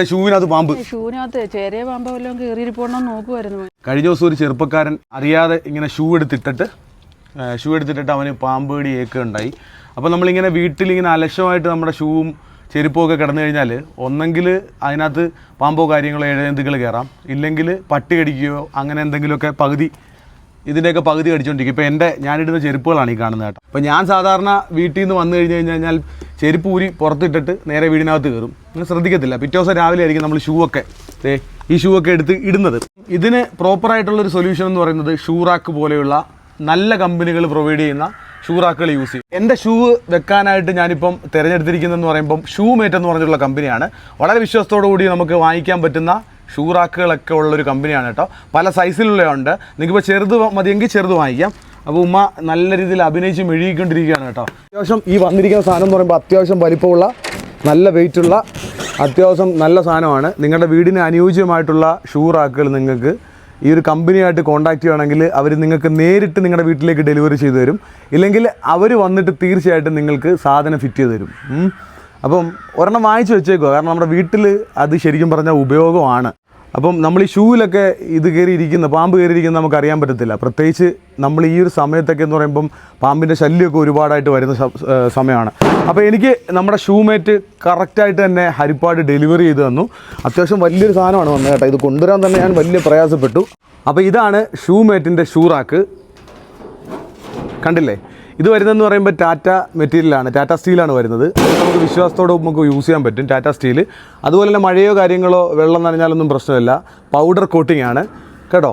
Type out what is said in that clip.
ഷൂവിനകത്ത് പാമ്പ്, ഷൂവിനകത്ത് ചെറിയ പാമ്പ് വല്ലതും കയറിയിരിപ്പോണെന്ന് നോക്കുമായിരുന്നു. കഴിഞ്ഞ ദിവസം ഒരു ചെറുപ്പക്കാരൻ അറിയാതെ ഇങ്ങനെ ഷൂ എടുത്തിട്ടിട്ട് അവന് പാമ്പ് കടി ഏക്കുകയുണ്ടായി. അപ്പോൾ നമ്മളിങ്ങനെ വീട്ടിലിങ്ങനെ അലക്ഷ്യമായിട്ട് നമ്മുടെ ഷൂവും ചെരുപ്പൊക്കെ കിടന്നു കഴിഞ്ഞാൽ ഒന്നെങ്കിൽ അതിനകത്ത് പാമ്പോ കാര്യങ്ങളോ ഇഴജന്തുക്കൾ കയറാം, ഇല്ലെങ്കിൽ പട്ടി കടിക്കുകയോ അങ്ങനെ എന്തെങ്കിലുമൊക്കെ ഇതിൻ്റെയൊക്കെ പകുതി കടിച്ചുകൊണ്ടിരിക്കും. ഇപ്പോൾ ഞാനിടുന്ന ചെരുപ്പുകളാണ് ഈ കാണുന്നത് കേട്ടോ. അപ്പോൾ ഞാൻ സാധാരണ വീട്ടിൽ നിന്ന് വന്നു കഴിഞ്ഞാൽ ചെരുപ്പ് ഊരി പുറത്തിട്ടിട്ട് നേരെ വീടിനകത്ത് കയറും. നിങ്ങൾ ശ്രദ്ധിക്കത്തില്ല. പിറ്റേ ദിവസം രാവിലെ ആയിരിക്കും നമ്മൾ ഈ ഷൂ ഒക്കെ എടുത്ത് ഇടുന്നത്. ഇതിന് പ്രോപ്പറായിട്ടുള്ളൊരു സൊല്യൂഷൻ എന്ന് പറയുന്നത് ഷൂറാക്ക് പോലെയുള്ള നല്ല കമ്പനികൾ പ്രൊവൈഡ് ചെയ്യുന്ന ഷൂറാക്കുകൾ യൂസ് ചെയ്യും. എൻ്റെ ഷൂ വെക്കാനായിട്ട് ഞാനിപ്പം തിരഞ്ഞെടുത്തിരിക്കുന്നതെന്ന് പറയുമ്പം ഷൂമേറ്റ് എന്ന് പറഞ്ഞിട്ടുള്ള കമ്പനിയാണ്. വളരെ വിശ്വാസത്തോടു കൂടി നമുക്ക് വാങ്ങിക്കാൻ പറ്റുന്ന ഷൂറാക്കുകളൊക്കെ ഉള്ളൊരു കമ്പനിയാണ് കേട്ടോ. പല സൈസിലുള്ളതുണ്ട്. നിങ്ങൾക്കിപ്പോൾ ചെറുത് മതിയെങ്കിൽ ചെറുത് വാങ്ങിക്കാം. അപ്പോൾ ഉമ്മ നല്ല രീതിയിൽ അഭിനയിച്ച് മെഴുകിക്കൊണ്ടിരിക്കുകയാണ് കേട്ടോ. അത്യാവശ്യം ഈ വന്നിരിക്കുന്ന സാധനം എന്ന് പറയുമ്പോൾ അത്യാവശ്യം വലിപ്പമുള്ള നല്ല വെയിറ്റുള്ള അത്യാവശ്യം നല്ല സാധനമാണ്. നിങ്ങളുടെ വീടിന് അനുയോജ്യമായിട്ടുള്ള ഷൂറാക്കുകൾ നിങ്ങൾക്ക് ഈ ഒരു കമ്പനിയായിട്ട് കോൺടാക്ട് ചെയ്യുകയാണെങ്കിൽ അവർ നിങ്ങൾക്ക് നേരിട്ട് നിങ്ങളുടെ വീട്ടിലേക്ക് ഡെലിവറി ചെയ്തു തരും. ഇല്ലെങ്കിൽ അവർ വന്നിട്ട് തീർച്ചയായിട്ടും നിങ്ങൾക്ക് സാധനം ഫിറ്റ് ചെയ്ത് തരും. അപ്പം ഒരെണ്ണം വാങ്ങിച്ച് വെച്ചേക്കുക. കാരണം നമ്മുടെ വീട്ടിൽ അത് ശരിക്കും പറഞ്ഞാൽ ഉപയോഗമാണ്. അപ്പം നമ്മൾ ഈ ഷൂവിലൊക്കെ പാമ്പ് കയറിയിരിക്കുന്ന നമുക്ക് അറിയാൻ പറ്റത്തില്ല. പ്രത്യേകിച്ച് നമ്മൾ ഈ ഒരു സമയത്തൊക്കെ എന്ന് പറയുമ്പം പാമ്പിൻ്റെ ശല്യമൊക്കെ ഒരുപാടായിട്ട് വരുന്ന സമയമാണ്. അപ്പോൾ എനിക്ക് നമ്മുടെ ഷൂമേറ്റ് കറക്റ്റായിട്ട് തന്നെ ഹരിപ്പാട് ഡെലിവറി ചെയ്ത് തന്നു. അത്യാവശ്യം വലിയൊരു സാധനമാണ് വന്നത് കേട്ടോ. ഇത് കൊണ്ടുവരാൻ തന്നെ ഞാൻ വലിയ പ്രയാസപ്പെട്ടു. അപ്പോൾ ഇതാണ് ഷൂമേറ്റിൻ്റെ ഷൂറാക്ക്. കണ്ടില്ലേ? ഇത് വരുന്നതെന്ന് പറയുമ്പോൾ ടാറ്റ മെറ്റീരിയലാണ്, ടാറ്റ സ്റ്റീലാണ് വരുന്നത്. നമുക്ക് വിശ്വാസത്തോടെ നമുക്ക് യൂസ് ചെയ്യാൻ പറ്റും ടാറ്റ സ്റ്റീൽ. അതുപോലെ തന്നെ മഴയോ കാര്യങ്ങളോ വെള്ളം നനഞ്ഞാലൊന്നും പ്രശ്നമില്ല. പൗഡർ കോട്ടിംഗ് ആണ് കേട്ടോ.